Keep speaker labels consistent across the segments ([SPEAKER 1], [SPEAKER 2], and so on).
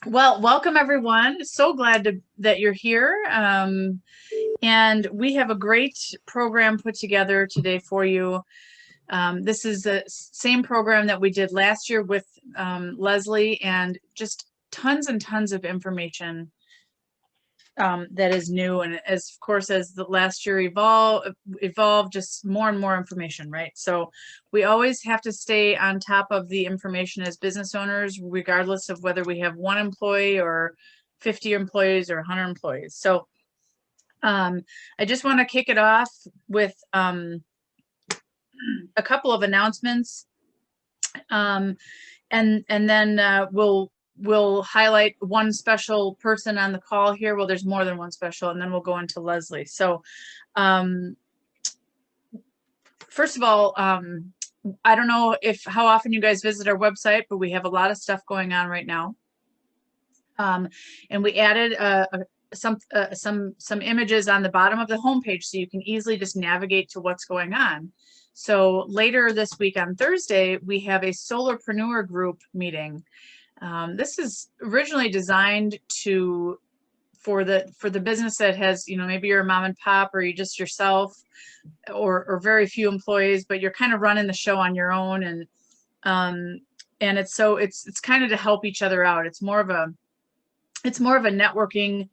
[SPEAKER 1] Well, welcome everyone. So glad that you're here. And we have a great program put together today for you. This is the same program that we did last year with Leslie, and just tons and tons of information that is new. And as of course, as the last year evolved, just more and more information, right? So we always have to stay on top of the information as business owners, regardless of whether we have one employee or 50 employees or 100 employees. So I just want to kick it off with a couple of announcements, and then we'll highlight one special person on the call here. Well, there's more than one special, and then we'll go into Leslie. So first of all, I don't know how often you guys visit our website, but we have a lot of stuff going on right now. And we added some images on the bottom of the homepage so you can easily just navigate to what's going on. So later this week on Thursday, we have a Solarpreneur group meeting. This is originally designed for the business that has, maybe you're a mom and pop, or you just yourself, or very few employees, but you're kind of running the show on your own, and it's kind of to help each other out. It's more of a networking,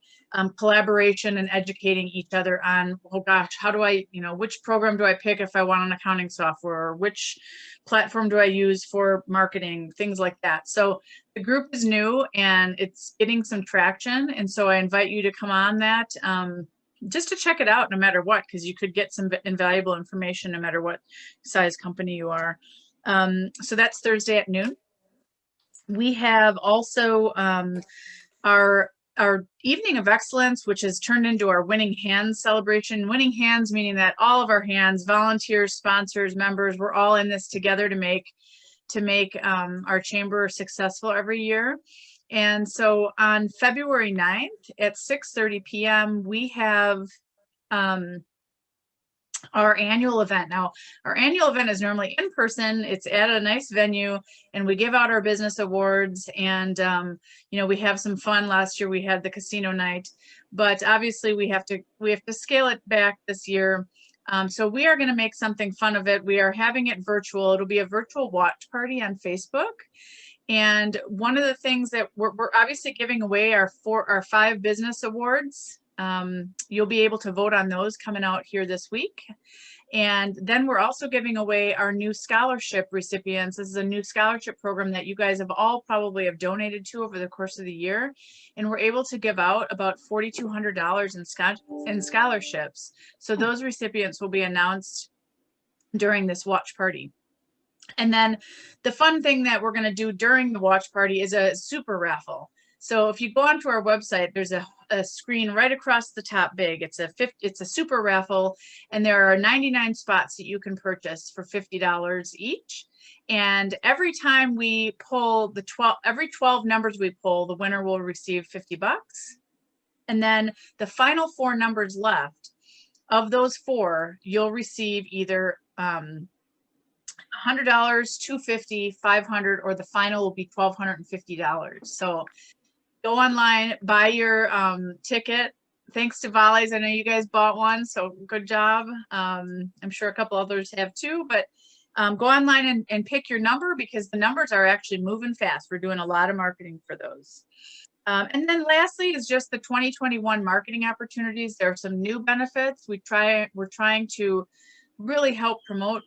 [SPEAKER 1] collaboration, and educating each other on, oh gosh, how do I, which program do I pick if I want an accounting software, or which platform do I use for marketing, things like that. So the group is new and it's getting some traction. And so I invite you to come on that, just to check it out no matter what, because you could get some invaluable information no matter what size company you are. So that's Thursday at noon. We have also our evening of excellence, which has turned into our winning hands celebration. Winning hands meaning that all of our hands, volunteers, sponsors, members, we're all in this together to make our chamber successful every year. And so on February 9th at 6:30 p.m. we have our annual event. Now, our annual event is normally in person. It's at a nice venue, and we give out our business awards, and we have some fun. Last year we had the casino night, but obviously we have to scale it back this year. So we are going to make something fun of it. We are having it virtual. It'll be a virtual watch party on Facebook. And one of the things that we're obviously giving away our 5 business awards. You'll be able to vote on those coming out here this week. And then we're also giving away our new scholarship recipients. This is a new scholarship program that you guys have all probably have donated to over the course of the year. And we're able to give out about $4,200 in scholarships. So those recipients will be announced during this watch party. And then the fun thing that we're going to do during the watch party is a super raffle. So if you go onto our website, there's a screen right across the top big. It's a super raffle, and there are 99 spots that you can purchase for $50 each. And every time we pull every 12 numbers we pull, the winner will receive $50. And then the final 4 numbers left, of those 4, you'll receive either $100, $250, $500, or the final will be $1,250. So go online, buy your ticket. Thanks to Volley's. I know you guys bought one, so good job. I'm sure a couple others have too, but go online and pick your number, because the numbers are actually moving fast. We're doing a lot of marketing for those. And then lastly is just the 2021 marketing opportunities. There are some new benefits. We're trying to really help promote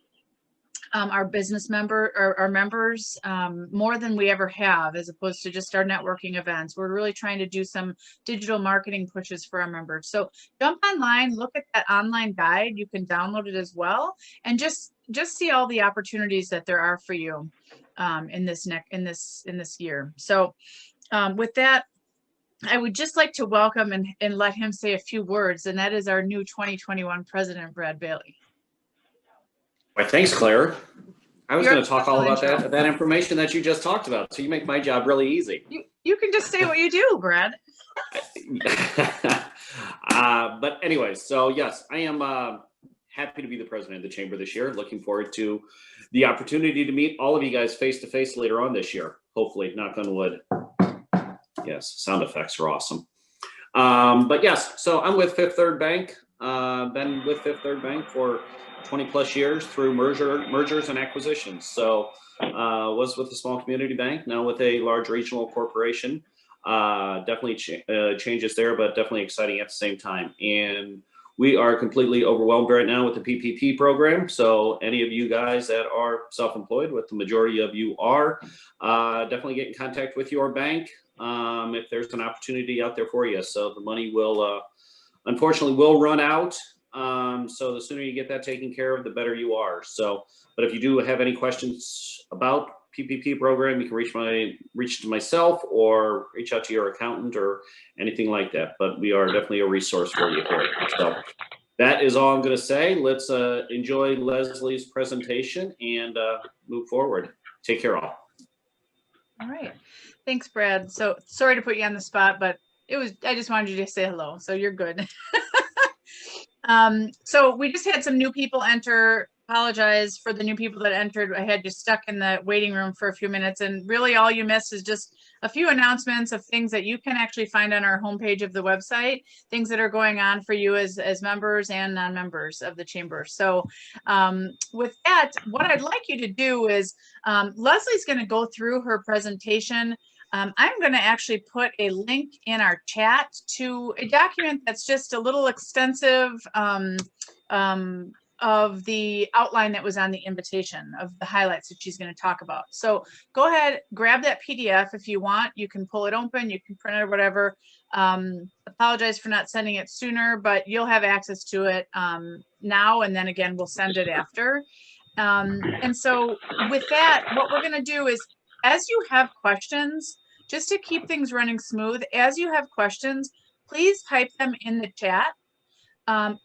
[SPEAKER 1] our business our members more than we ever have, as opposed to just our networking events. We're really trying to do some digital marketing pushes for our members. So jump online, look at that online guide. You can download it as well, and just see all the opportunities that there are for you in this year. So with that, I would just like to welcome and let him say a few words, and that is our new 2021 President, Brad Bailey.
[SPEAKER 2] Well, thanks, Claire. I was going to talk all about that information that you just talked about, so you make my job really easy.
[SPEAKER 1] You can just say what you do, Brad.
[SPEAKER 2] But anyways, so yes, I am happy to be the president of the Chamber this year. Looking forward to the opportunity to meet all of you guys face to face later on this year. Hopefully, knock on wood. Yes, sound effects are awesome. But yes, so I'm with Fifth Third Bank. Been with Fifth Third Bank for 20 plus years through mergers and acquisitions. So was with a small community bank, now with a large regional corporation. Definitely changes there, but definitely exciting at the same time. And we are completely overwhelmed right now with the PPP program. So any of you guys that are self-employed, what the majority of you are, definitely get in contact with your bank if there's an opportunity out there for you. So the money will, unfortunately, will run out. So the sooner you get that taken care of, the better you are. So, but if you do have any questions about PPP program, you can reach to myself or reach out to your accountant or anything like that. But we are definitely a resource for you here. So that is all I'm going to say. Let's enjoy Leslie's presentation and move forward. Take care all.
[SPEAKER 1] All right. Thanks, Brad. So sorry to put you on the spot, but I just wanted you to say hello. So you're good. So we just had some new people enter. Apologize for the new people that entered. I had you stuck in the waiting room for a few minutes, and really all you missed is just a few announcements of things that you can actually find on our homepage of the website, things that are going on for you as members and non-members of the chamber. So with that, what I'd like you to do is Leslie's going to go through her presentation. I'm going to actually put a link in our chat to a document that's just a little extensive of the outline that was on the invitation of the highlights that she's going to talk about. So go ahead, grab that PDF if you want. You can pull it open, you can print it or whatever. Apologize for not sending it sooner, but you'll have access to it now, and then again, we'll send it after. And so with that, what we're going to do is, as you have questions, just to keep things running smooth, as you have questions, please type them in the chat.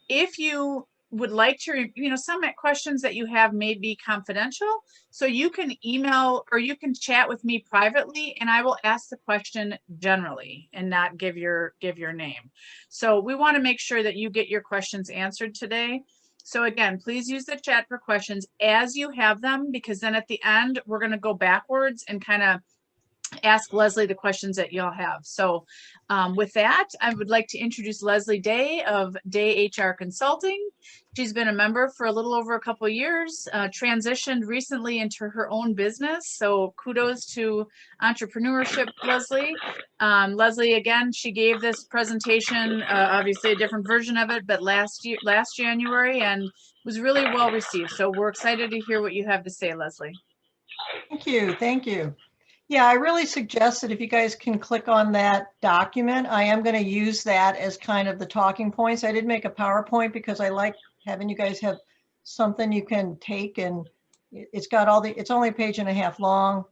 [SPEAKER 1] If you would like to, some questions that you have may be confidential, so you can email or you can chat with me privately, and I will ask the question generally and not give your name. So we want to make sure that you get your questions answered today. So again, please use the chat for questions as you have them, because then at the end, we're going to go backwards and kind of ask Leslie the questions that y'all have. So with that, I would like to introduce Leslie Day of Day HR Consulting. She's been a member for a little over a couple of years, transitioned recently into her own business. So kudos to entrepreneurship, Leslie. Leslie, again, she gave this presentation, obviously a different version of it, but last January, and was really well received. So we're excited to hear what you have to say, Leslie.
[SPEAKER 3] Thank you. Thank you. Yeah, I really suggest that if you guys can click on that document, I am going to use that as kind of the talking points. I did make a PowerPoint because I like having you guys have something you can take, and it's got it's only a page and a half long.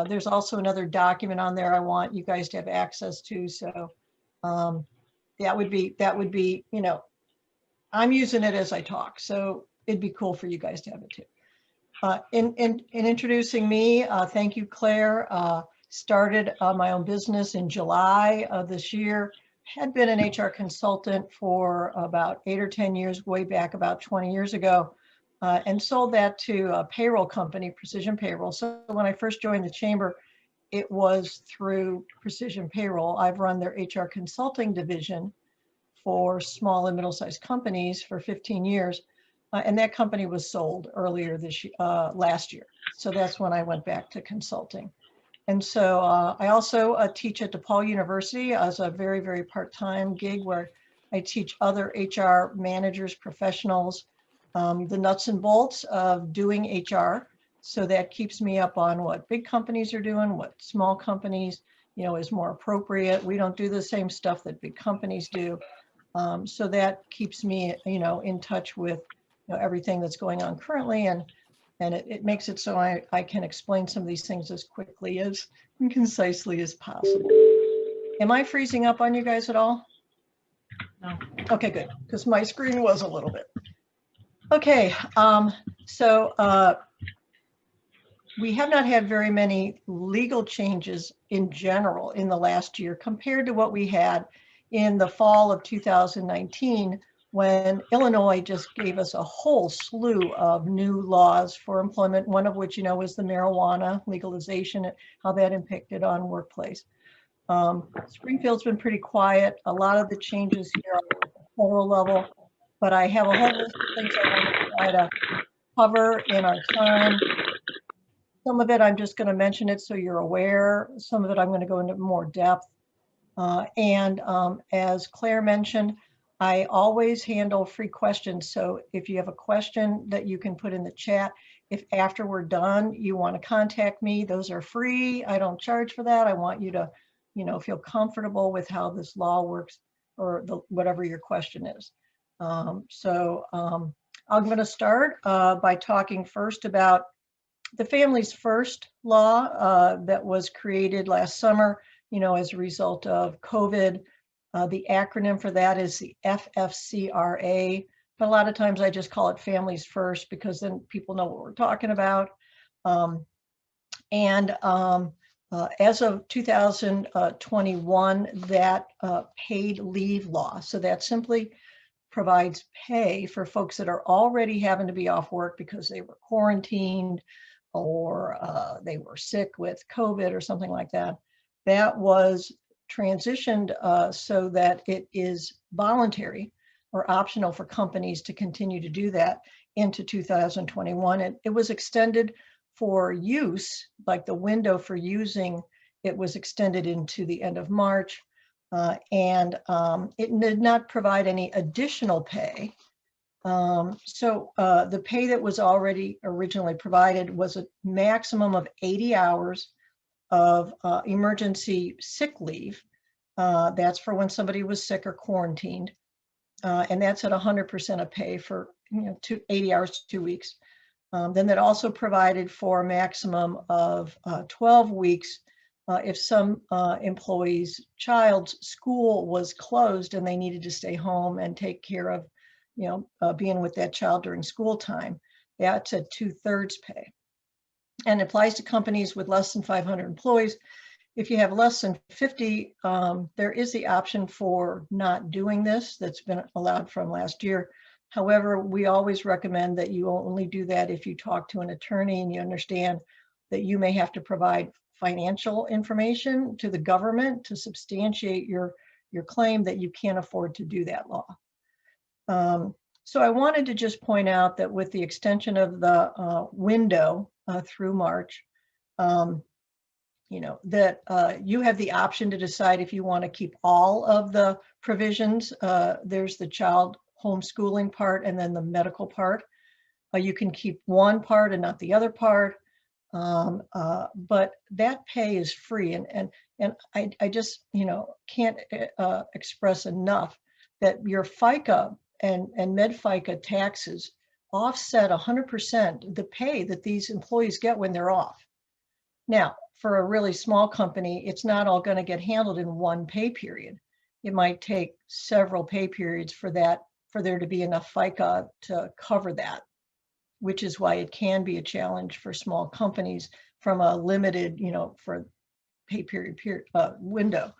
[SPEAKER 3] There's also another document on there I want you guys to have access to. So that would be, I'm using it as I talk. So it'd be cool for you guys to have it too. In introducing me, thank you, Claire. Started my own business in July of this year. Had been an HR consultant for about 8 or 10 years, way back about 20 years ago, and sold that to a payroll company, Precision Payroll. So when I first joined the chamber, it was through Precision Payroll. I've run their HR consulting division for small and middle-sized companies for 15 years. And that company was sold earlier last year. So that's when I went back to consulting. And so I also teach at DePaul University as a very, very part-time gig where I teach other HR managers, professionals, the nuts and bolts of doing HR. So that keeps me up on what big companies are doing, what small companies, is more appropriate. We don't do the same stuff that big companies do. So that keeps me, in touch with everything that's going on currently, and it makes it so I can explain some of these things as quickly and concisely as possible. Am I freezing up on you guys at all?
[SPEAKER 1] No.
[SPEAKER 3] Okay, good, because my screen was a little bit. Okay, so we have not had very many legal changes in general in the last year compared to what we had in the fall of 2019, when Illinois just gave us a whole slew of new laws for employment, one of which, was the marijuana legalization, how that impacted on workplace. Springfield's been pretty quiet. A lot of the changes here are at the federal level, but I have a whole list of things I want to try to cover in our time. Some of it, I'm just going to mention it so you're aware. Some of it, I'm going to go into more depth. As Claire mentioned, I always handle free questions. So if you have a question that you can put in the chat, if after we're done, you want to contact me, those are free. I don't charge for that. I want you to, feel comfortable with how this law works, or whatever your question is. I'm going to start by talking first about the Families First law that was created last summer, as a result of COVID. The acronym for that is the FFCRA, but a lot of times I just call it Families First because then people know what we're talking about. As of 2021, that paid leave law, so that simply provides pay for folks that are already having to be off work because they were quarantined or they were sick with COVID or something like that. That was transitioned so that it is voluntary or optional for companies to continue to do that into 2021. And it was extended for use, like the window for using it was extended into the end of March. It did not provide any additional pay. The pay that was already originally provided was a maximum of 80 hours of emergency sick leave. That's for when somebody was sick or quarantined. And that's at 100% of pay for 80 hours to 2 weeks. Then that also provided for a maximum of 12 weeks if some employee's child's school was closed and they needed to stay home and take care of being with that child during school time. That's at 2/3 pay. And applies to companies with less than 500 employees. If you have less than 50, there is the option for not doing this. That's been allowed from last year. However, we always recommend that you only do that if you talk to an attorney and you understand that you may have to provide financial information to the government to substantiate your claim that you can't afford to do that law. So I wanted to just point out that with the extension of the window through March, that you have the option to decide if you want to keep all of the provisions. There's the child homeschooling part and then the medical part. You can keep one part and not the other part, but that pay is free. And I just can't express enough that your FICA and MedFICA taxes offset 100% the pay that these employees get when they're off. Now, for a really small company, it's not all going to get handled in one pay period. It might take several pay periods for there to be enough FICA to cover that, which is why it can be a challenge for small companies from a limited, for pay period window.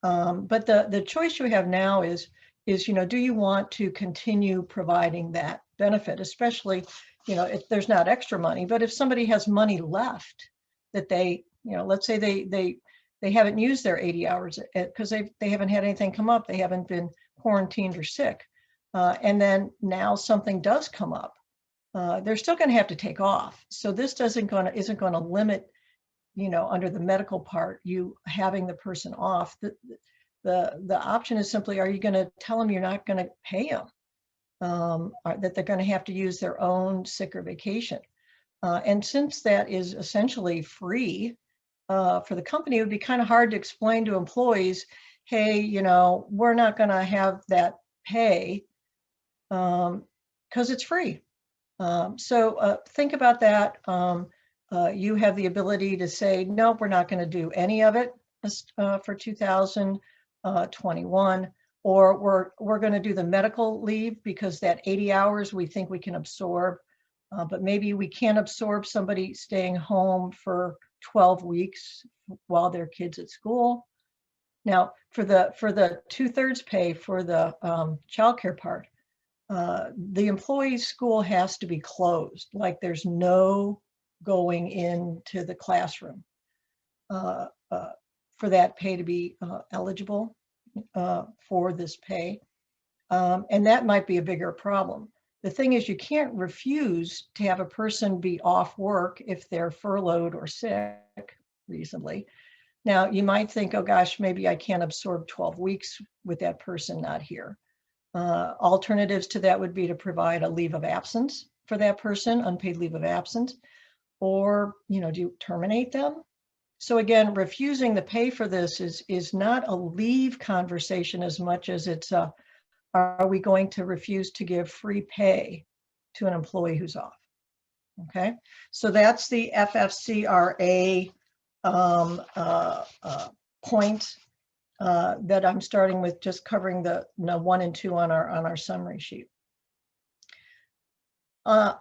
[SPEAKER 3] But the choice you have now is, do you want to continue providing that benefit, especially, if there's not extra money, but if somebody has money left that they, let's say they haven't used their 80 hours because they haven't had anything come up, they haven't been quarantined or sick, and then now something does come up, they're still going to have to take off. So this isn't going to limit, under the medical part, you having the person off. The option is simply, are you going to tell them you're not going to pay them, that they're going to have to use their own sick or vacation? And since that is essentially free for the company, it would be kind of hard to explain to employees, hey, we're not going to have that pay because it's free. So think about that. You have the ability to say, no, we're not going to do any of it for 2021, or we're going to do the medical leave because that 80 hours we think we can absorb, but maybe we can't absorb somebody staying home for 12 weeks while their kids at school. Now, for the 2/3 pay for the childcare part, the employee's school has to be closed, like there's no going into the classroom. for that pay to be eligible for this pay. And that might be a bigger problem. The thing is, you can't refuse to have a person be off work if they're furloughed or sick reasonably. Now, you might think, oh gosh, maybe I can't absorb 12 weeks with that person not here. Alternatives to that would be to provide a leave of absence for that person, unpaid leave of absence, or, do you terminate them? So again, refusing the pay for this is not a leave conversation as much as it's are we going to refuse to give free pay to an employee who's off? Okay, so that's the FFCRA point that I'm starting with, just covering the 1 and 2 on our summary sheet.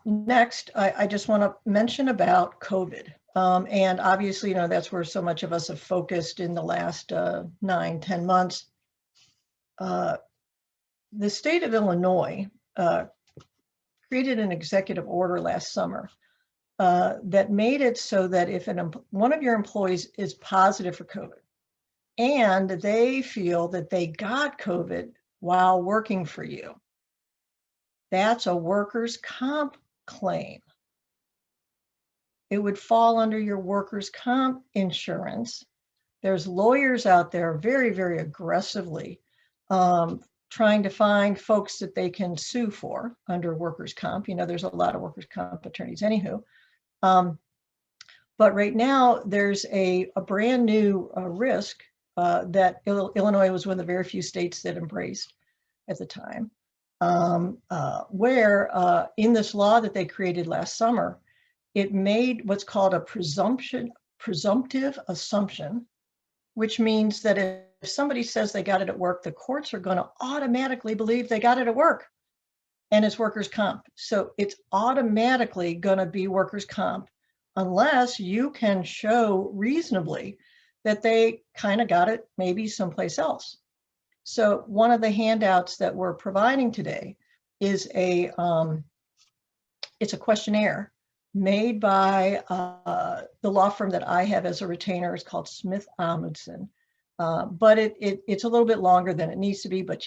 [SPEAKER 3] Next, I just want to mention about COVID. And obviously, that's where so much of us have focused in the last 9-10 months. The state of Illinois created an executive order last summer that made it so that if one of your employees is positive for COVID and they feel that they got COVID while working for you, that's a workers' comp claim. It would fall under your workers' comp insurance. There's lawyers out there very, very aggressively trying to find folks that they can sue for under workers' comp. There's a lot of workers' comp attorneys anywho. But right now, there's a brand new risk that Illinois was one of the very few states that embraced at the time, where in this law that they created last summer, it made what's called a presumptive assumption, which means that if somebody says they got it at work, the courts are going to automatically believe they got it at work, and it's workers' comp. So it's automatically going to be workers' comp unless you can show reasonably that they kind of got it maybe someplace else. So one of the handouts that we're providing today is it's a questionnaire made by the law firm that I have as a retainer. It's called Smith Amundsen, but it's a little bit longer than it needs to be, but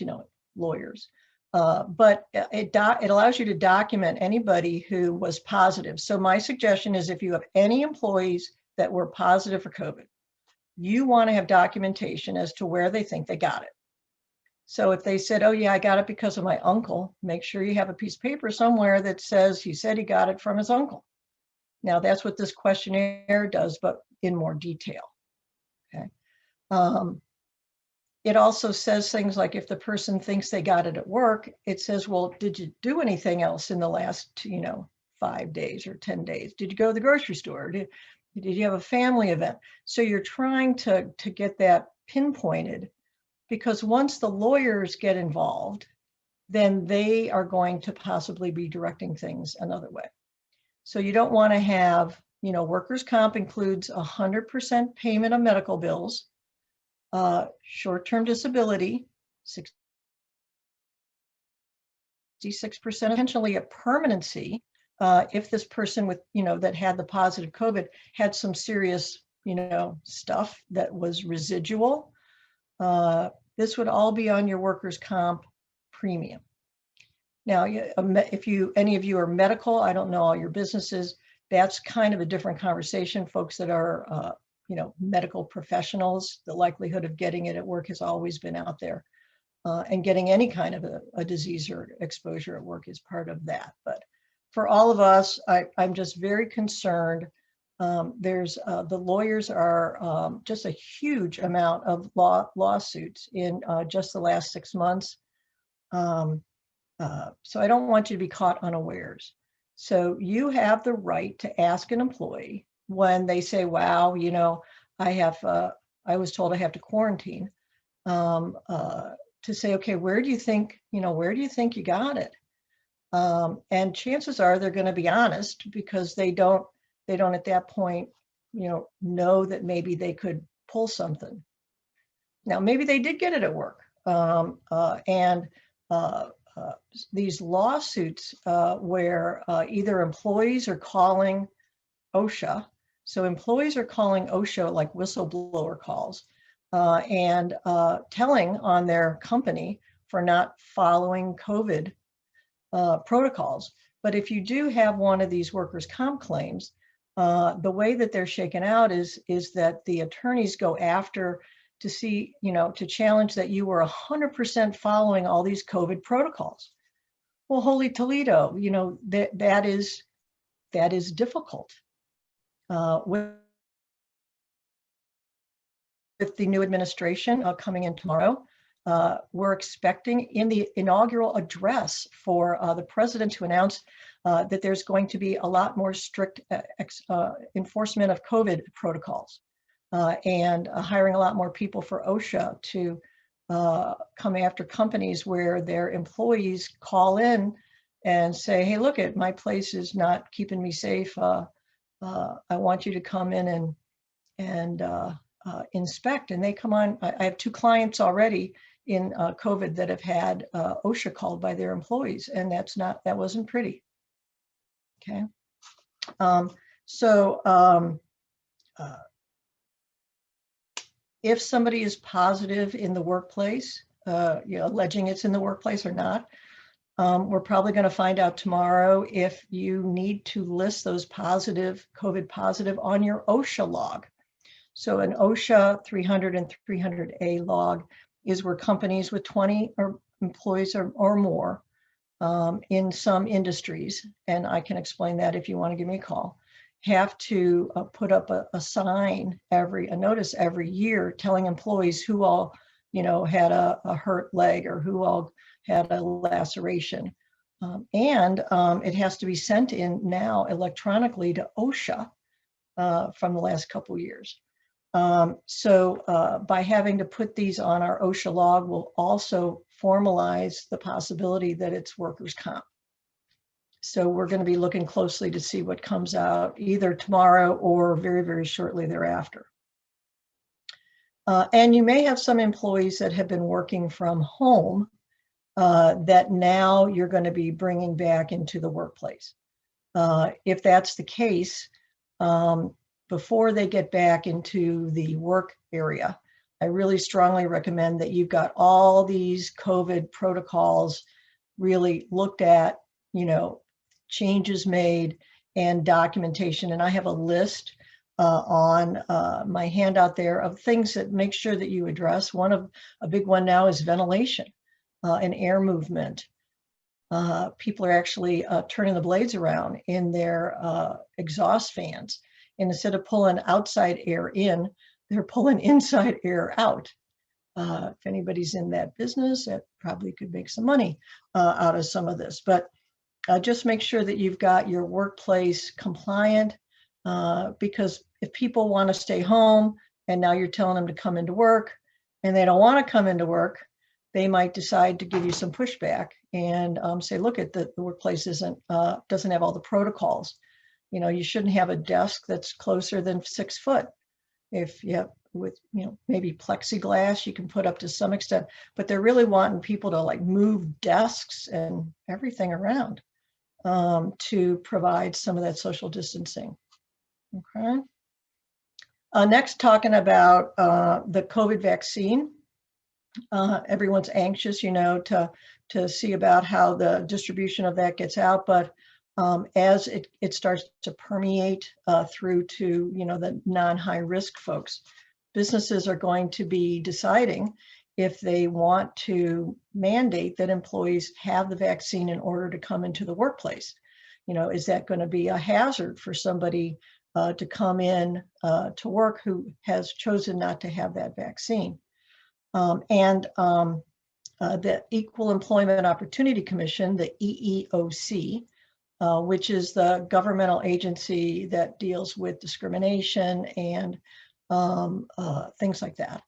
[SPEAKER 3] lawyers. But it allows you to document anybody who was positive. So my suggestion is, if you have any employees that were positive for COVID, you want to have documentation as to where they think they got it. So if they said, oh yeah, I got it because of my uncle, make sure you have a piece of paper somewhere that says he said he got it from his uncle. Now that's what this questionnaire does, but in more detail. Okay. It also says things like, if the person thinks they got it at work, it says, well, did you do anything else in the last 5 days or 10 days? Did you go to the grocery store? Did you have a family event? So you're trying to get that pinpointed, because once the lawyers get involved, then they are going to possibly be directing things another way. So you don't want to have, workers' comp includes 100% payment of medical bills, short-term disability, 66%, potentially a permanency, if this person with, that had the positive COVID had some serious, stuff that was residual. This would all be on your workers' comp premium. Now, if any of you are medical, I don't know all your businesses, that's kind of a different conversation. Folks that are, medical professionals, the likelihood of getting it at work has always been out there. And getting any kind of a disease or exposure at work is part of that. But for all of us, I'm just very concerned. The lawyers are just a huge amount of lawsuits in just the last 6 months. So I don't want you to be caught unawares. So you have the right to ask an employee when they say, wow, I was told I have to quarantine, to say, okay, where do you think you got it? And chances are they're going to be honest, because they don't at that point, know that maybe they could pull something. Now, maybe they did get it at work. These lawsuits where either employees are calling OSHA. So employees are calling OSHA like whistleblower calls. and telling on their company for not following COVID protocols. But if you do have one of these workers' comp claims, the way that they're shaken out is that the attorneys go after to see, to challenge that you were 100% following all these COVID protocols. Well, holy Toledo, that is difficult. With the new administration coming in tomorrow, we're expecting in the inaugural address for the president to announce that there's going to be a lot more strict enforcement of COVID protocols and hiring a lot more people for OSHA to come after companies where their employees call in and say, hey, look, my place is not keeping me safe. I want you to come in and inspect. And they come on. I have 2 clients already in COVID that have had OSHA called by their employees, and that wasn't pretty. Okay. If somebody is positive in the workplace, alleging it's in the workplace or not, we're probably going to find out tomorrow if you need to list those COVID positive on your OSHA log. So an OSHA 300 and 300A log is where companies with 20 employees or more in some industries, and I can explain that if you want to give me a call, have to put up a sign, a notice every year telling employees who all, had a hurt leg or who all had a laceration. And it has to be sent in now electronically to OSHA from the last couple of years. So by having to put these on our OSHA log will also formalize the possibility that it's workers' comp. So we're going to be looking closely to see what comes out either tomorrow or very, very shortly thereafter. And you may have some employees that have been working from home that now you're going to be bringing back into the workplace. If that's the case, before they get back into the work area, I really strongly recommend that you've got all these COVID protocols really looked at, changes made and documentation. And I have a list on my handout there of things that make sure that you address. A big one now is ventilation and air movement. People are actually turning the blades around in their exhaust fans. And instead of pulling outside air in, they're pulling inside air out. If anybody's in that business, that probably could make some money out of some of this. But just make sure that you've got your workplace compliant, because if people want to stay home and now you're telling them to come into work and they don't want to come into work, they might decide to give you some pushback and say, look, the workplace doesn't have all the protocols. You shouldn't have a desk that's closer than 6 foot. If you have maybe plexiglass, you can put up to some extent, but they're really wanting people to move desks and everything around to provide some of that social distancing. Okay. Next, talking about the COVID vaccine. Everyone's anxious, to see about how the distribution of that gets out, but as it starts to permeate through to the non-high risk folks, businesses are going to be deciding if they want to mandate that employees have the vaccine in order to come into the workplace. Is that going to be a hazard for somebody to come in to work who has chosen not to have that vaccine? The Equal Employment Opportunity Commission, the EEOC, which is the governmental agency that deals with discrimination and things like that,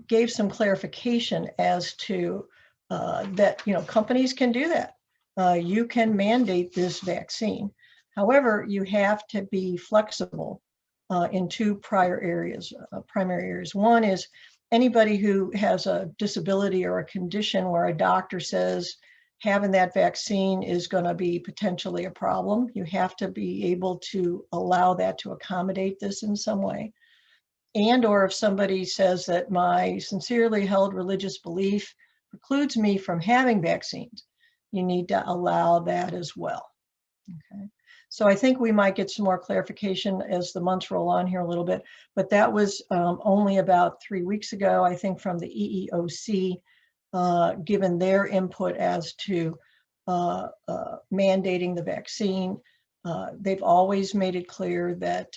[SPEAKER 3] gave some clarification as to that, companies can do that. You can mandate this vaccine. However, you have to be flexible in 2 primary areas. One is anybody who has a disability or a condition where a doctor says having that vaccine is going to be potentially a problem. You have to be able to allow that to accommodate this in some way. And or if somebody says that my sincerely held religious belief precludes me from having vaccines, you need to allow that as well. Okay. So I think we might get some more clarification as the months roll on here a little bit, but that was only about 3 weeks ago, I think, from the EEOC, given their input as to mandating the vaccine. They've always made it clear that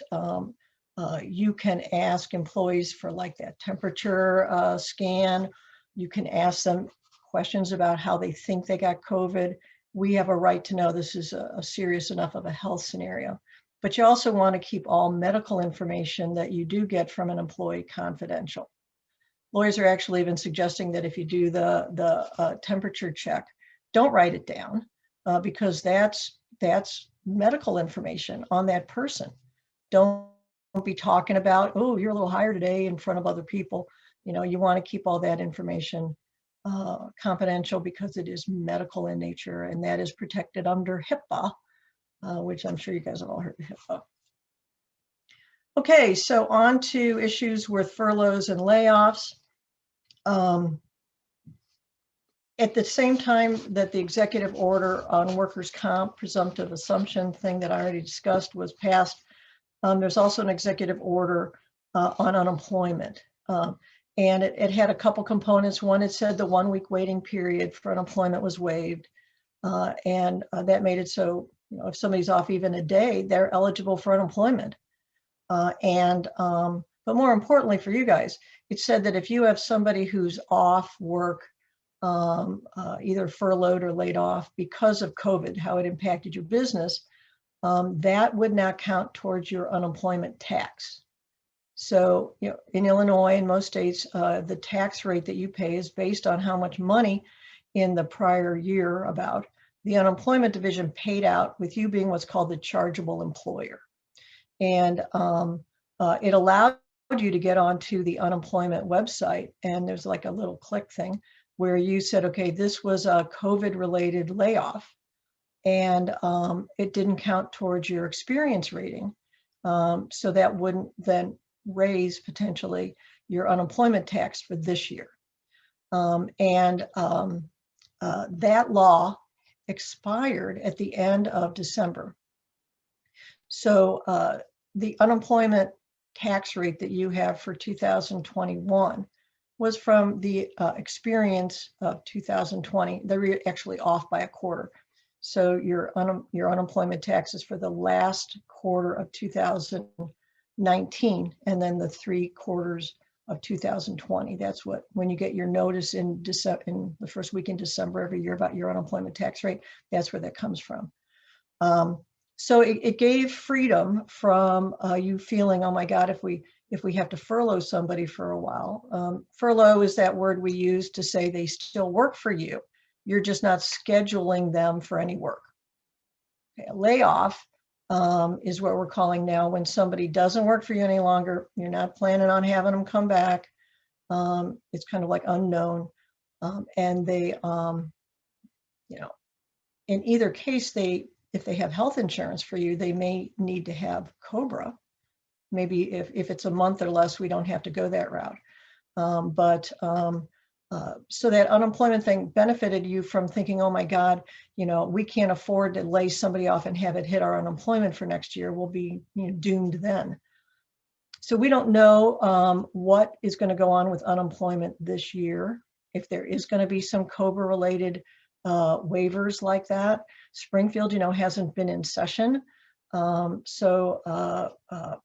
[SPEAKER 3] you can ask employees for like that temperature scan. You can ask them questions about how they think they got COVID. We have a right to know this is a serious enough of a health scenario. But you also want to keep all medical information that you do get from an employee confidential. Lawyers are actually even suggesting that if you do the temperature check, don't write it down because that's medical information on that person. Don't be talking about, oh, you're a little higher today in front of other people. You know, you want to keep all that information confidential because it is medical in nature, and that is protected under HIPAA, which I'm sure you guys have all heard of HIPAA. Okay, so on to issues with furloughs and layoffs. At the same time that the executive order on workers' comp presumptive assumption thing that I already discussed was passed, there's also an executive order on unemployment. And it had a couple components. One, it said the 1 week waiting period for unemployment was waived. And that made it so, you know, if somebody's off even a day, they're eligible for unemployment. But more importantly for you guys, it said that if you have somebody who's off work, either furloughed or laid off because of COVID, how it impacted your business, that would not count towards your unemployment tax. So, you know, in Illinois and most states, the tax rate that you pay is based on how much money in the prior year about the unemployment division paid out, with you being what's called the chargeable employer. And it allowed you to get onto the unemployment website, and there's like a little click thing where you said, okay, this was a COVID-related layoff, and it didn't count towards your experience rating. So that wouldn't then raise potentially your unemployment tax for this year. That law expired at the end of December. So the unemployment tax rate that you have for 2021 was from the experience of 2020. They were actually off by a quarter. So your unemployment taxes for the last quarter of 2019 and then the 3 quarters of 2020. That's what, when you get your notice in December, in the first week in December every year about your unemployment tax rate, that's where that comes from. So it gave freedom from you feeling, oh my God, if we have to furlough somebody for a while. Furlough is that word we use to say they still work for you. You're just not scheduling them for any work. Okay, a layoff is what we're calling now when somebody doesn't work for you any longer. You're not planning on having them come back. It's kind of like unknown. And they, you know, in either case, if they have health insurance for you, they may need to have COBRA. Maybe if it's a month or less, we don't have to go that route. So that unemployment thing benefited you from thinking, oh my God, you know, we can't afford to lay somebody off and have it hit our unemployment for next year. We'll be, you know, doomed then. So we don't know what is going to go on with unemployment this year. If there is going to be some COBRA related waivers like that. Springfield, you know, hasn't been in session. So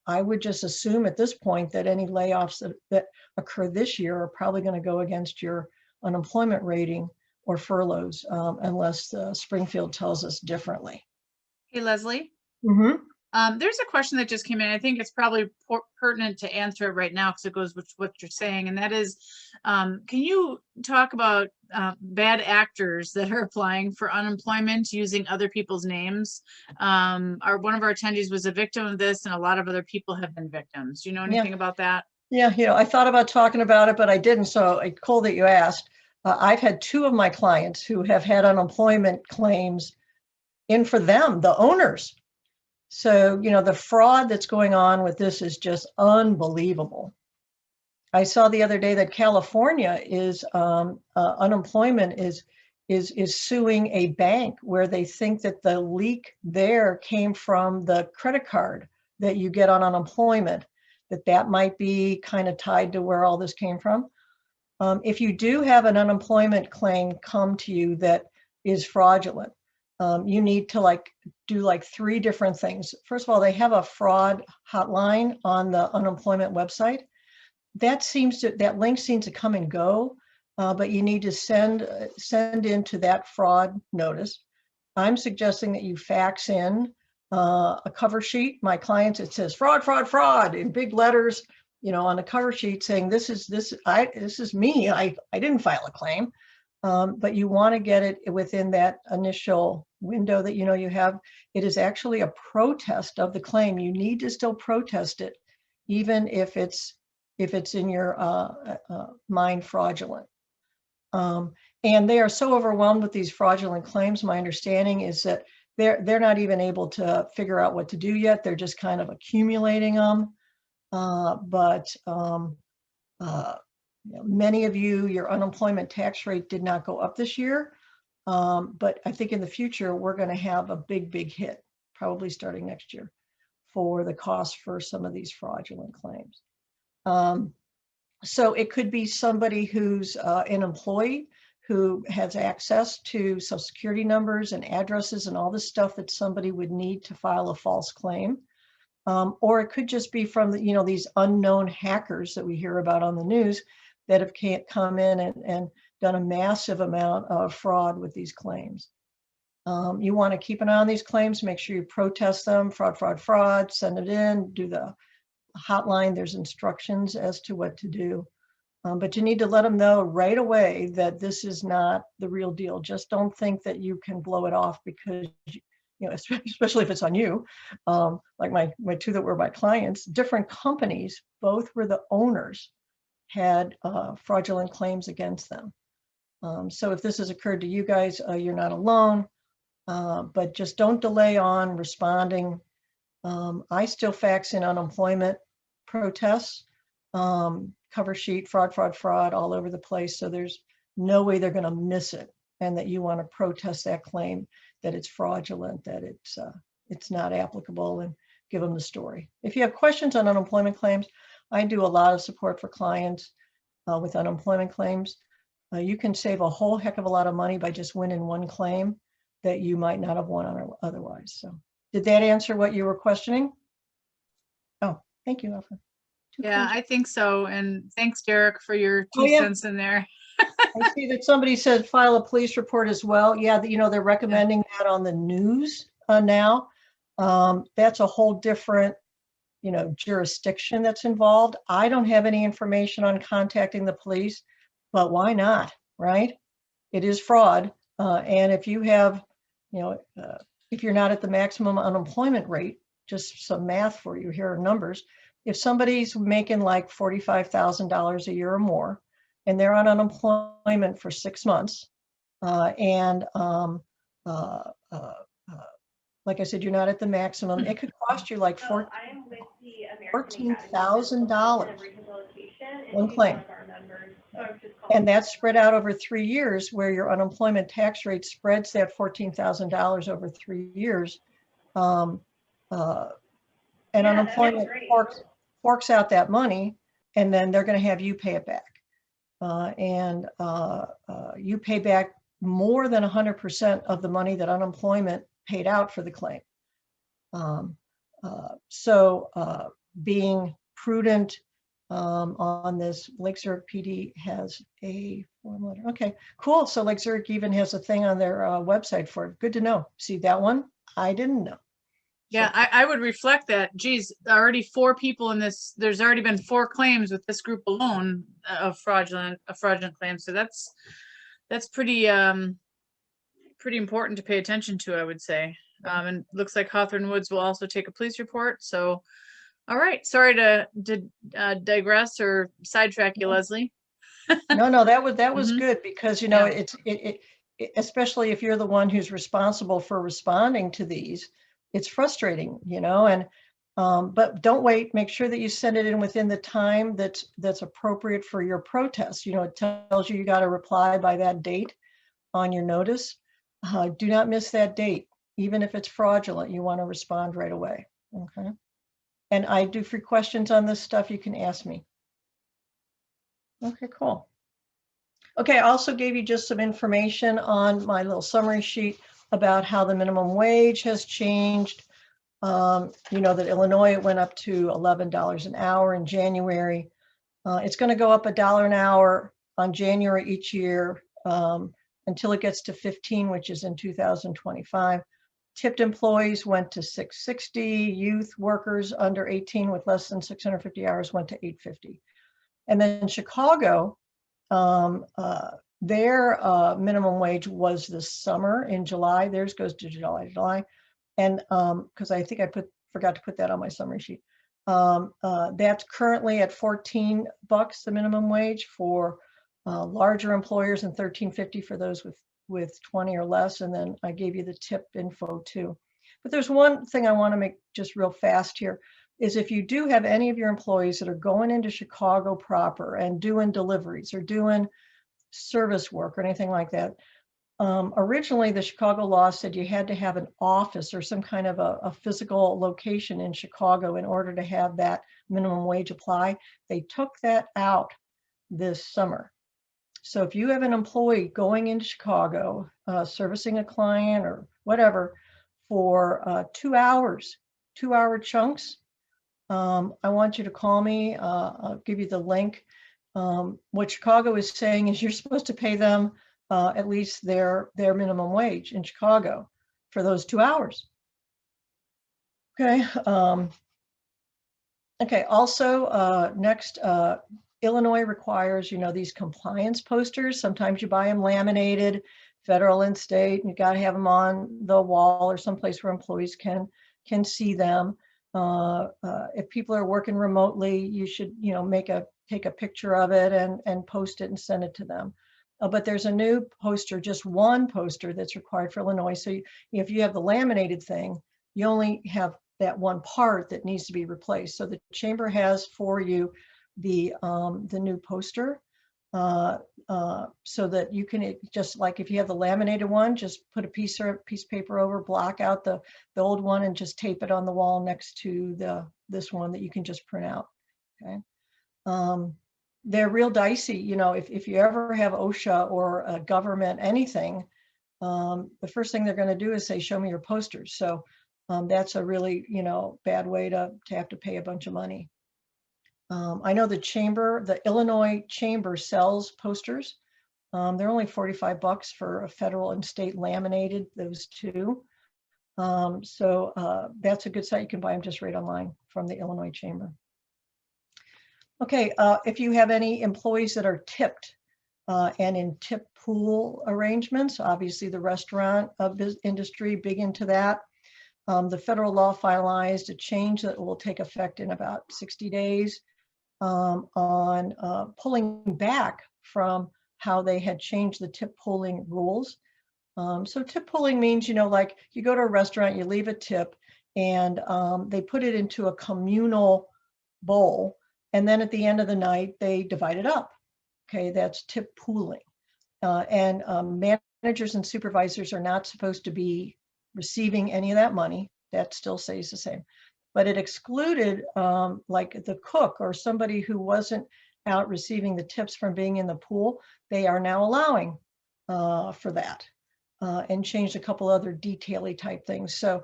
[SPEAKER 3] I would just assume at this point that any layoffs that occur this year are probably going to go against your unemployment rating or furloughs, unless Springfield tells us differently.
[SPEAKER 1] Hey, Leslie.
[SPEAKER 3] Mm-hmm.
[SPEAKER 1] There's a question that just came in. I think it's probably pertinent to answer it right now because it goes with what you're saying. And that is, can you talk about bad actors that are applying for unemployment using other people's names? One of our attendees was a victim of this, and a lot of other people have been victims. Do you know anything about that?
[SPEAKER 3] Yeah, you know, I thought about talking about it, but I didn't. So it's cool that you asked. I've had 2 of my clients who have had unemployment claims in for them, the owners. So, you know, the fraud that's going on with this is just unbelievable. I saw the other day that California is unemployment is suing a bank where they think that the leak there came from the credit card that you get on unemployment, that might be kind of tied to where all this came from. If you do have an unemployment claim come to you that is fraudulent, you need to do 3 different things. First of all, they have a fraud hotline on the unemployment website. That link seems to come and go, but you need to send into that fraud notice. I'm suggesting that you fax in a cover sheet. My clients, it says fraud, fraud, fraud in big letters, on the cover sheet saying this is me. I didn't file a claim, but you want to get it within that initial window that you have. It is actually a protest of the claim. You need to still protest it, even if it's in your mind fraudulent. And they are so overwhelmed with these fraudulent claims. My understanding is that they're not even able to figure out what to do yet. They're just kind of accumulating them. Many of you, your unemployment tax rate did not go up this year. But I think in the future, we're going to have a big hit, probably starting next year, for the cost for some of these fraudulent claims. So it could be somebody who's an employee who has access to Social Security numbers and addresses and all this stuff that somebody would need to file a false claim. Or it could just be from these unknown hackers that we hear about on the news that have come in and done a massive amount of fraud with these claims. You want to keep an eye on these claims, make sure you protest them, fraud, fraud, fraud, send it in, do the hotline. There's instructions as to what to do. But you need to let them know right away that this is not the real deal. Just don't think that you can blow it off because, especially if it's on you. Like my 2 that were my clients, different companies, both were the owners, had fraudulent claims against them. So if this has occurred to you guys, you're not alone, but just don't delay on responding. I still fax in unemployment protests, cover sheet, fraud, fraud, fraud all over the place. So there's no way they're going to miss it, and that you want to protest that claim, that it's fraudulent, that it's not applicable, and give them the story. If you have questions on unemployment claims, I do a lot of support for clients with unemployment claims. You can save a whole heck of a lot of money by just winning one claim that you might not have won otherwise. So did that answer what you were questioning? Oh, thank you, Alfred.
[SPEAKER 1] Yeah, I think so. And thanks, Derek, for your 2 cents in there.
[SPEAKER 3] I see that somebody said file a police report as well. Yeah, they're recommending that on the news now. That's a whole different, jurisdiction that's involved. I don't have any information on contacting the police, but why not, right? It is fraud. And if you have, if you're not at the maximum unemployment rate, just some math for you, here are numbers. If somebody's making like $45,000 a year or more, and they're on unemployment for 6 months, and like I said, you're not at the maximum, it could cost you like $14,000 one claim. And that's spread out over 3 years, where your unemployment tax rate spreads that $14,000 over 3 years. And unemployment forks out that money, and then they're going to have you pay it back. You pay back more than 100% of the money that unemployment paid out for the claim. So being prudent on this, Lake Zurich PD has a form letter. Okay, cool. So Lake Zurich even has a thing on their website for it. Good to know. See that one? I didn't know.
[SPEAKER 1] Yeah, so I would reflect that. Geez, already 4 people in this. There's already been 4 claims with this group alone of fraudulent claims. So that's pretty important to pay attention to, I would say. And looks like Hawthorne Woods will also take a police report. So, all right. Sorry to digress or sidetrack you, Leslie.
[SPEAKER 3] No, that was good, because it's especially if you're the one who's responsible for responding to these. It's frustrating, and But don't wait. Make sure that you send it in within the time that's appropriate for your protest. You know, it tells you got to reply by that date on your notice. Do not miss that date. Even if it's fraudulent, you want to respond right away. Okay. And I do free questions on this stuff. You can ask me. Okay, cool. Okay, I also gave you just some information on my little summary sheet about how the minimum wage has changed. You know that Illinois went up to $11 an hour in January. It's going to go up $1 an hour on January each year until it gets to 15, which is in 2025. Tipped employees went to $660. Youth workers under 18 with less than 650 hours went to $850. And then Chicago, their minimum wage was this summer in July. Theirs goes to July. And because I think I forgot to put that on my summary sheet. That's currently at $14, the minimum wage for larger employers, and $13.50 for those with 20 or less. And then I gave you the tip info too. But there's one thing I want to make just real fast here, is if you do have any of your employees that are going into Chicago proper and doing deliveries or doing service work or anything like that, originally the Chicago law said you had to have an office or some kind of a physical location in Chicago in order to have that minimum wage apply. They took that out this summer. So if you have an employee going into Chicago, servicing a client or whatever for 2 hours, 2-hour chunks, I want you to call me. I'll give you the link. What Chicago is saying is you're supposed to pay them at least their minimum wage in Chicago for those 2 hours. Okay. Okay. Also, next, Illinois requires, you know, these compliance posters. Sometimes you buy them laminated, federal and state, and you got to have them on the wall or someplace where employees can see them. If people are working remotely, you should, you know, take a picture of it and post it and send it to them. But there's a new poster, just one poster that's required for Illinois. So if you have the laminated thing, you only have that one part that needs to be replaced. So the chamber has for you the new poster so that you can, just like if you have the laminated one, just put a piece of paper over, block out the old one, and just tape it on the wall next to this one that you can just print out. Okay. They're real dicey, you know, if you ever have OSHA or a government anything, the first thing they're going to do is say, show me your posters. So that's a really, you know, bad way to have to pay a bunch of money. I know the Illinois Chamber sells posters. They're only $45 for a federal and state laminated, those two. So that's a good site. You can buy them just right online from the Illinois Chamber. Okay, if you have any employees that are tipped and in tip pool arrangements, obviously the restaurant industry, big into that. The federal law finalized a change that will take effect in about 60 days on pulling back from how they had changed the tip pooling rules. So tip pooling means, you know, like you go to a restaurant, you leave a tip, and they put it into a communal bowl. And then at the end of the night, they divide it up. Okay, that's tip pooling. And managers and supervisors are not supposed to be receiving any of that money. That still stays the same. But it excluded like the cook or somebody who wasn't out receiving the tips from being in the pool. They are now allowing for that and changed a couple other detail-y type things. So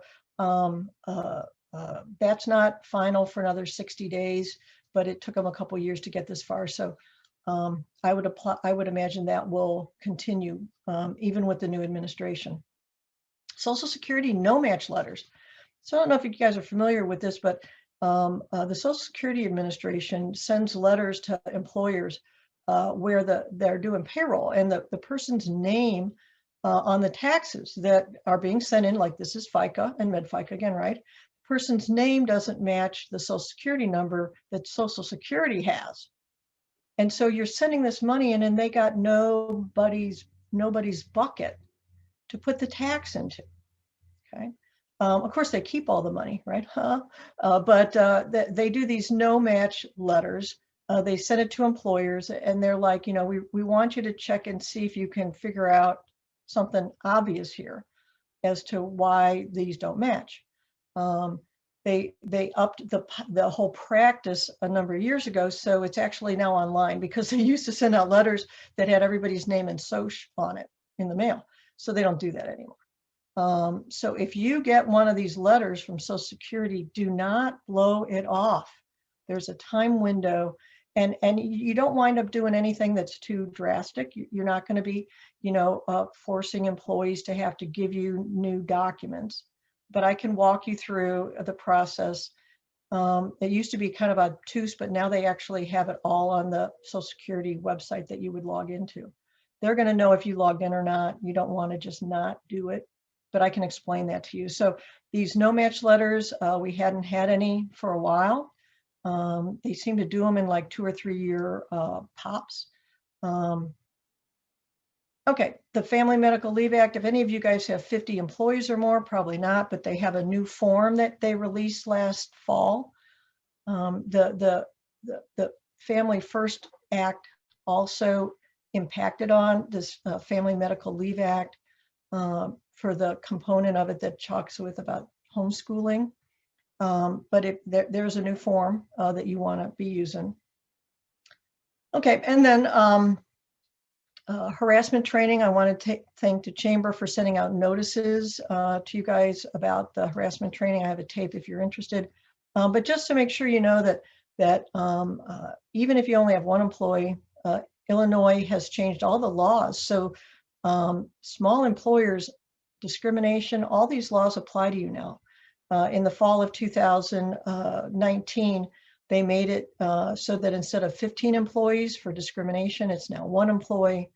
[SPEAKER 3] that's not final for another 60 days. But it took them a couple of years to get this far. So I would imagine that will continue even with the new administration. Social Security no match letters. So I don't know if you guys are familiar with this, but the Social Security Administration sends letters to employers where they're doing payroll, and the person's name on the taxes that are being sent in, like this is FICA and MedFICA again, right? Person's name doesn't match the Social Security number that Social Security has. And so you're sending this money in and they got nobody's bucket to put the tax into, okay? Of course, they keep all the money, right? But they do these no match letters. They send it to employers, and they're like, we want you to check and see if you can figure out something obvious here as to why these don't match. They upped the whole practice a number of years ago, so it's actually now online, because they used to send out letters that had everybody's name and soc on it in the mail. So they don't do that anymore. So if you get one of these letters from Social Security, do not blow it off. There's a time window, and you don't wind up doing anything that's too drastic. You're not going to be, forcing employees to have to give you new documents. But I can walk you through the process. It used to be kind of obtuse, but now they actually have it all on the Social Security website that you would log into. They're going to know if you logged in or not. You don't want to just not do it, but I can explain that to you. So these no match letters, we hadn't had any for a while. They seem to do them in like 2 or 3 year pops. Okay, the Family Medical Leave Act, if any of you guys have 50 employees or more, probably not, but they have a new form that they released last fall. The Family First Act also impacted on this Family Medical Leave Act for the component of it that talks with about homeschooling. But there's a new form that you want to be using. Okay, and then harassment training. I want to thank the Chamber for sending out notices to you guys about the harassment training. I have a tape if you're interested. But just to make sure you know that even if you only have one employee, Illinois has changed all the laws. So small employers, discrimination, all these laws apply to you now. In the fall of 2019, they made it so that instead of 15 employees for discrimination, it's now 1 employee.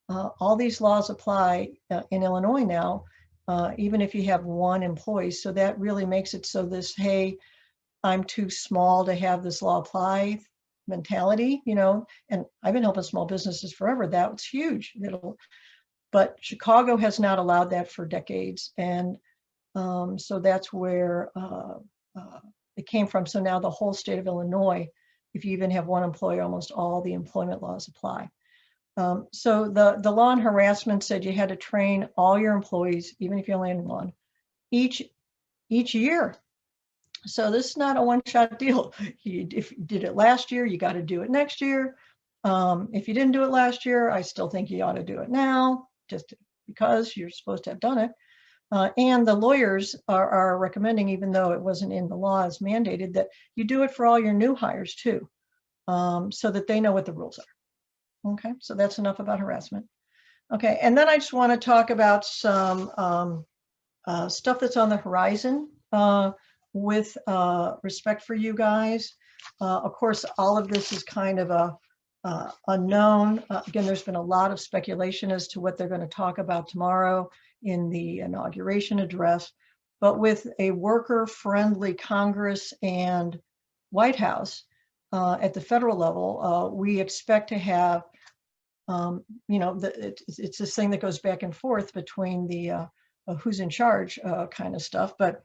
[SPEAKER 3] All these laws apply in Illinois now, even if you have 1 employee. So that really makes it so this, hey, I'm too small to have this law apply mentality, and I've been helping small businesses forever. That's huge. But Chicago has not allowed that for decades. And so that's where it came from. So now the whole state of Illinois, if you even have 1 employee, almost all the employment laws apply. So the law on harassment said you had to train all your employees, even if you only had 1, each year. So this is not a one-shot deal. If you did it last year, you got to do it next year. If you didn't do it last year, I still think you ought to do it now, just because you're supposed to have done it. And the lawyers are recommending, even though it wasn't in the law as mandated, that you do it for all your new hires too, so that they know what the rules are. Okay, so that's enough about harassment. Okay, and then I just want to talk about some stuff that's on the horizon with respect for you guys. Of course, all of this is kind of unknown. Again, there's been a lot of speculation as to what they're going to talk about tomorrow in the inauguration address, but with a worker-friendly Congress and White House at the federal level, we expect to have, it's this thing that goes back and forth between the who's in charge kind of stuff, but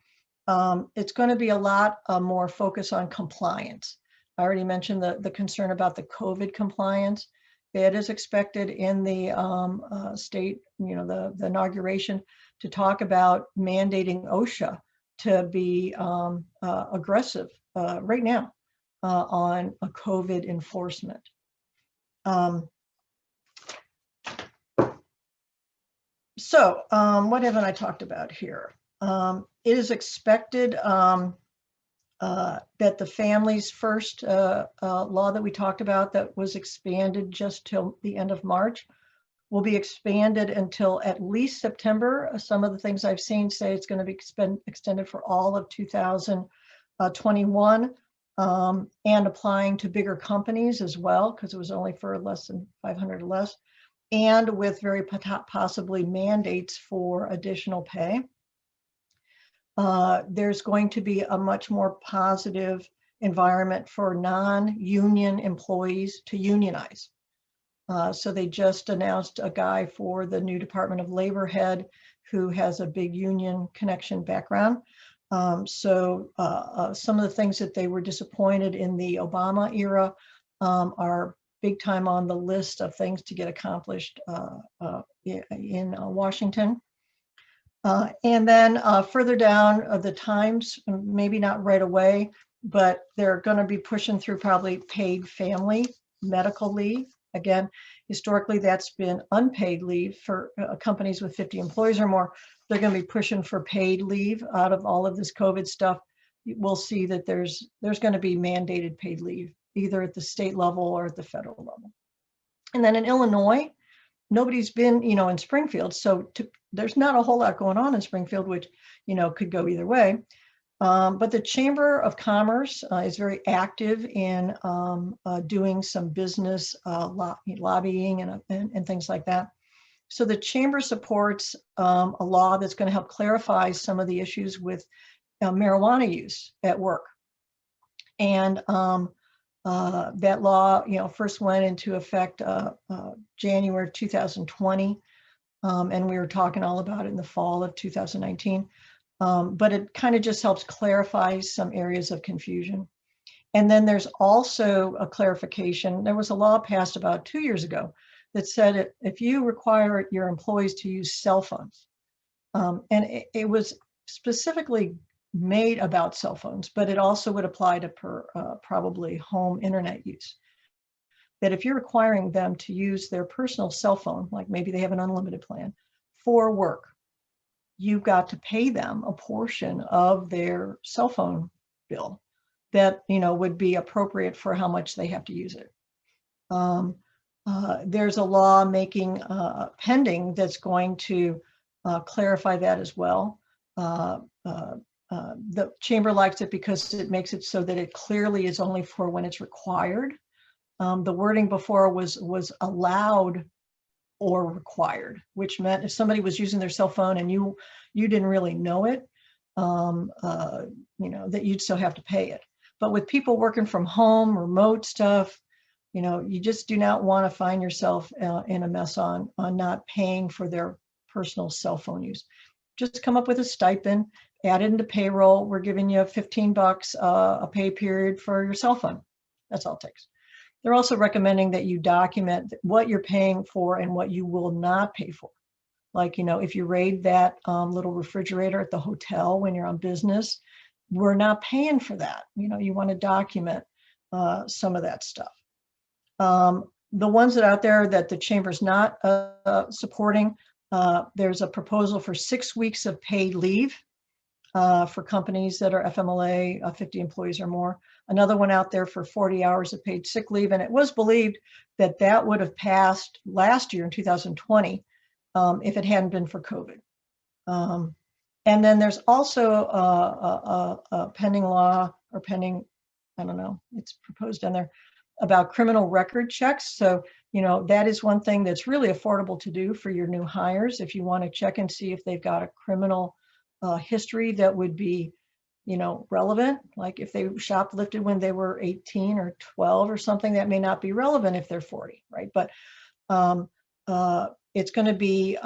[SPEAKER 3] it's going to be a lot more focus on compliance. I already mentioned the concern about the COVID compliance. It is expected in the state, the inauguration, to talk about mandating OSHA to be aggressive right now on a COVID enforcement. So what haven't I talked about here? It is expected that the Families First law that we talked about, that was expanded just till the end of March, will be expanded until at least September. Some of the things I've seen say it's going to be extended for all of 2021, and applying to bigger companies as well, because it was only for less than 500 or less, and with very possibly mandates for additional pay. There's going to be a much more positive environment for non-union employees to unionize. So they just announced a guy for the new Department of Labor head who has a big union connection background. Some of the things that they were disappointed in the Obama era are big time on the list of things to get accomplished in Washington. And then further down the Times, maybe not right away, but they're going to be pushing through probably paid family medical leave. Again, historically, that's been unpaid leave for companies with 50 employees or more. They're going to be pushing for paid leave out of all of this COVID stuff. We'll see that there's going to be mandated paid leave, either at the state level or at the federal level. And then in Illinois, nobody's been, in Springfield. So there's not a whole lot going on in Springfield, which, could go either way. But the Chamber of Commerce is very active in doing some business lobbying and things like that. So the Chamber supports a law that's going to help clarify some of the issues with marijuana use at work. And that law, first went into effect January 2020, and we were talking all about it in the fall of 2019. But it kind of just helps clarify some areas of confusion. And then there's also a clarification. There was a law passed about 2 years ago that said if you require your employees to use cell phones, and it was specifically made about cell phones, but it also would apply to probably home internet use. That if you're requiring them to use their personal cell phone, like maybe they have an unlimited plan, for work, you've got to pay them a portion of their cell phone bill that would be appropriate for how much they have to use it. There's a law making pending that's going to clarify that as well. The Chamber likes it because it makes it so that it clearly is only for when it's required. The wording before was allowed or required, which meant if somebody was using their cell phone and you didn't really know it, that you'd still have to pay it. But with people working from home, remote stuff, you just do not want to find yourself in a mess on not paying for their personal cell phone use. Just come up with a stipend, add it into payroll. We're giving you $15 a pay period for your cell phone. That's all it takes. They're also recommending that you document what you're paying for and what you will not pay for. Like, if you raid that little refrigerator at the hotel when you're on business, we're not paying for that. You want to document some of that stuff. The ones that are out there that the Chamber's not supporting, there's a proposal for 6 weeks of paid leave for companies that are FMLA, 50 employees or more. Another one out there for 40 hours of paid sick leave. And it was believed that that would have passed last year in 2020 if it hadn't been for COVID. And then there's also a pending law or pending, I don't know, it's proposed in there about criminal record checks. So, that is one thing that's really affordable to do for your new hires. If you want to check and see if they've got a criminal history that would be, relevant, like if they shoplifted when they were 18 or 12 or something, that may not be relevant if they're 40, right? But it's going to be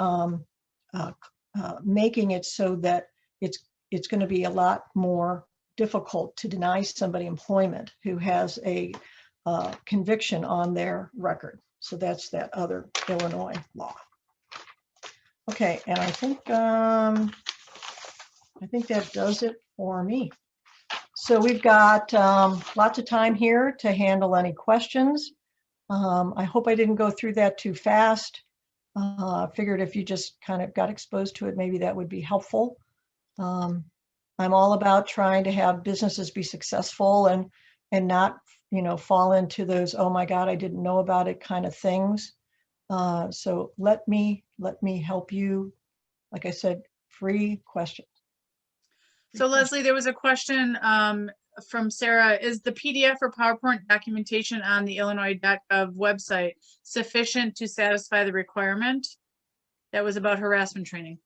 [SPEAKER 3] making it so that it's going to be a lot more difficult to deny somebody employment who has a conviction on their record. So that's that other Illinois law. Okay, and I think that does it for me. So we've got lots of time here to handle any questions. I hope I didn't go through that too fast. I figured if you just kind of got exposed to it, maybe that would be helpful. I'm all about trying to have businesses be successful and not, fall into those, oh my God, I didn't know about it kind of things. So let me help you. Like I said, free questions.
[SPEAKER 1] So Leslie, there was a question from Sarah. Is the PDF or PowerPoint documentation on the Illinois.gov website sufficient to satisfy the requirement? That was about harassment training.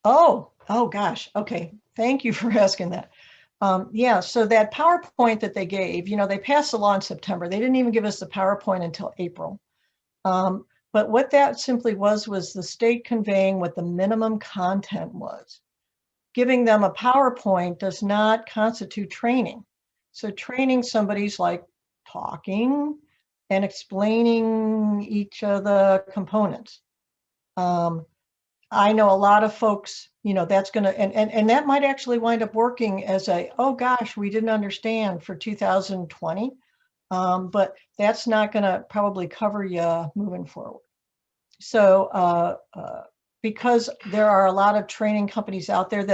[SPEAKER 3] Oh gosh. Okay. Thank you for asking that. Yeah, so that PowerPoint that they gave, they passed the law in September. They didn't even give us the PowerPoint until April. But what that simply was the state conveying what the minimum content was. Giving them a PowerPoint does not constitute training. So training somebody's like talking and explaining each of the components. I know a lot of folks, you know, that's going to, and that might actually wind up working as a, oh gosh, we didn't understand for 2020. But that's not going to probably cover you moving forward. So because there are a lot of training companies out there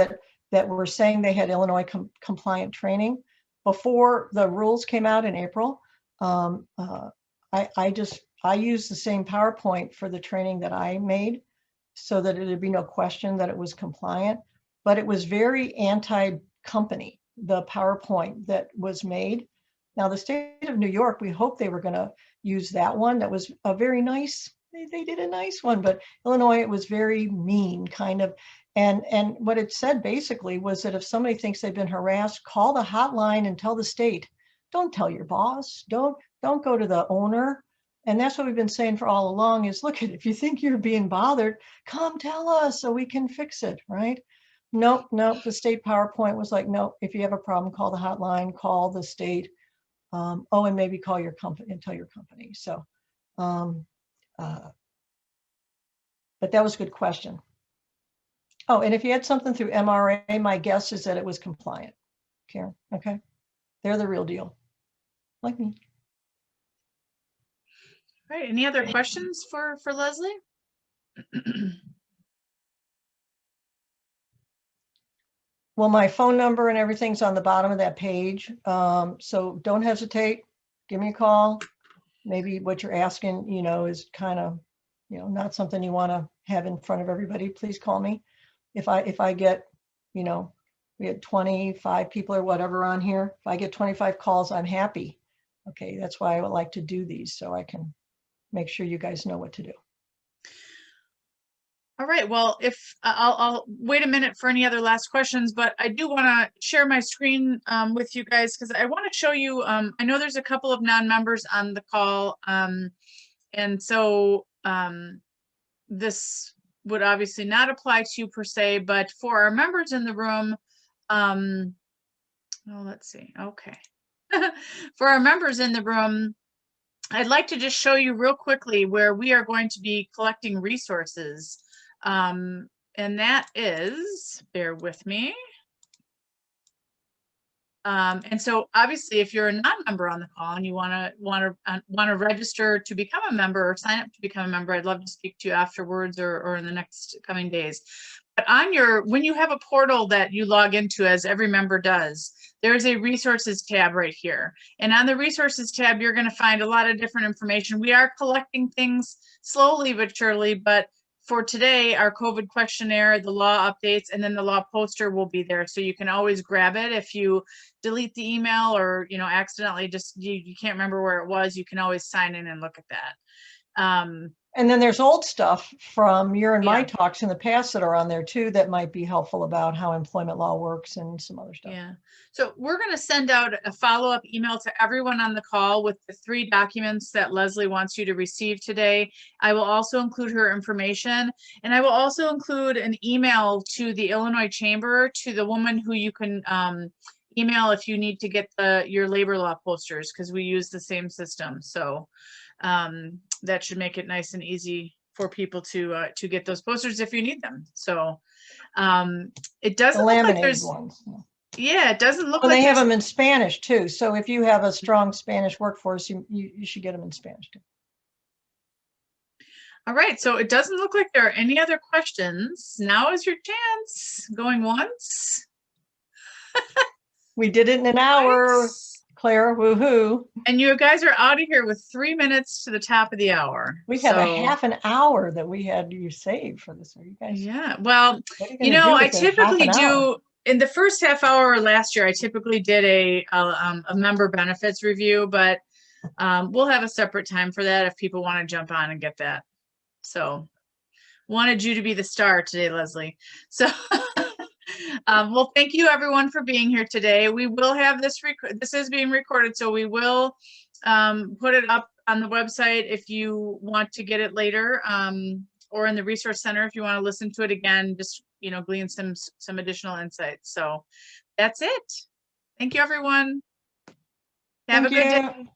[SPEAKER 3] that were saying they had Illinois compliant training before the rules came out in April, I used the same PowerPoint for the training that I made so that it'd be no question that it was compliant, but it was very anti-company, the PowerPoint that was made. Now, the state of New York, we hoped they were going to use that one. That was a very nice, they did a nice one, but Illinois, it was very mean kind of. And what it said basically was that if somebody thinks they've been harassed, call the hotline and tell the state. Don't tell your boss. Don't go to the owner. And that's what we've been saying for all along is, look, if you think you're being bothered, come tell us so we can fix it, right? Nope. The state PowerPoint was like, nope, if you have a problem, call the hotline, call the state. And maybe call your company and tell your company. So, but that was a good question. Oh, and if you had something through MRA, my guess is that it was compliant, Karen, okay? They're the real deal, like me.
[SPEAKER 1] All right, any other questions for Leslie?
[SPEAKER 3] Well, my phone number and everything's on the bottom of that page. So don't hesitate, give me a call. Maybe what you're asking, you know, is kind of, you know, not something you want to have in front of everybody. Please call me. If I get, you know, we had 25 people or whatever on here. If I get 25 calls, I'm happy. Okay, that's why I would like to do these so I can make sure you guys know what to do.
[SPEAKER 1] All right, well, if I'll wait a minute for any other last questions, but I do want to share my screen with you guys because I want to show you, I know there's a couple of non-members on the call, and so this would obviously not apply to you per se, but for our members in the room, let's see, okay. For our members in the room, I'd like to just show you real quickly where we are going to be collecting resources. And that is, bear with me. And so obviously if you're a non-member on the call and you want to register to become a member or sign up to become a member, I'd love to speak to you afterwards or in the next coming days. But when you have a portal that you log into, as every member does, there's a resources tab right here. And on the resources tab, you're going to find a lot of different information. We are collecting things slowly but surely, but for today, our COVID questionnaire, the law updates, and then the law poster will be there. So you can always grab it. If you delete the email or, you know, accidentally just, you can't remember where it was, you can always sign in and look at that.
[SPEAKER 3] And then there's old stuff from your and my talks in the past that are on there too that might be helpful about how employment law works and some other stuff.
[SPEAKER 1] Yeah. So we're going to send out a follow-up email to everyone on the call with the 3 documents that Leslie wants you to receive today. I will also include her information, and I will also include an email to the Illinois Chamber, to the woman who you can email if you need to get your labor law posters, because we use the same system. So that should make it nice and easy for people to get those posters if you need them. So it doesn't look like there's ones. Yeah, it doesn't look like
[SPEAKER 3] they have them in Spanish too. So if you have a strong Spanish workforce, you should get them in Spanish too.
[SPEAKER 1] All right, so it doesn't look like there are any other questions. Now is your chance. Going once.
[SPEAKER 3] We did it in an hour. Claire, woohoo.
[SPEAKER 1] And you guys are out of here with 3 minutes to the top of the hour.
[SPEAKER 3] We have a half an hour that we had you saved for this. Are you guys?
[SPEAKER 1] Yeah, well, you know, I typically do, in the first half hour last year, I typically did a member benefits review, but we'll have a separate time for that if people want to jump on and get that. So wanted you to be the star today, Leslie. So well, thank you everyone for being here today. We will have this is being recorded, so we will put it up on the website if you want to get it later, or in the resource center if you want to listen to it again, just, you know, glean some additional insights. So that's it. Thank you, everyone. Have a
[SPEAKER 3] Thank
[SPEAKER 1] good day.
[SPEAKER 3] you.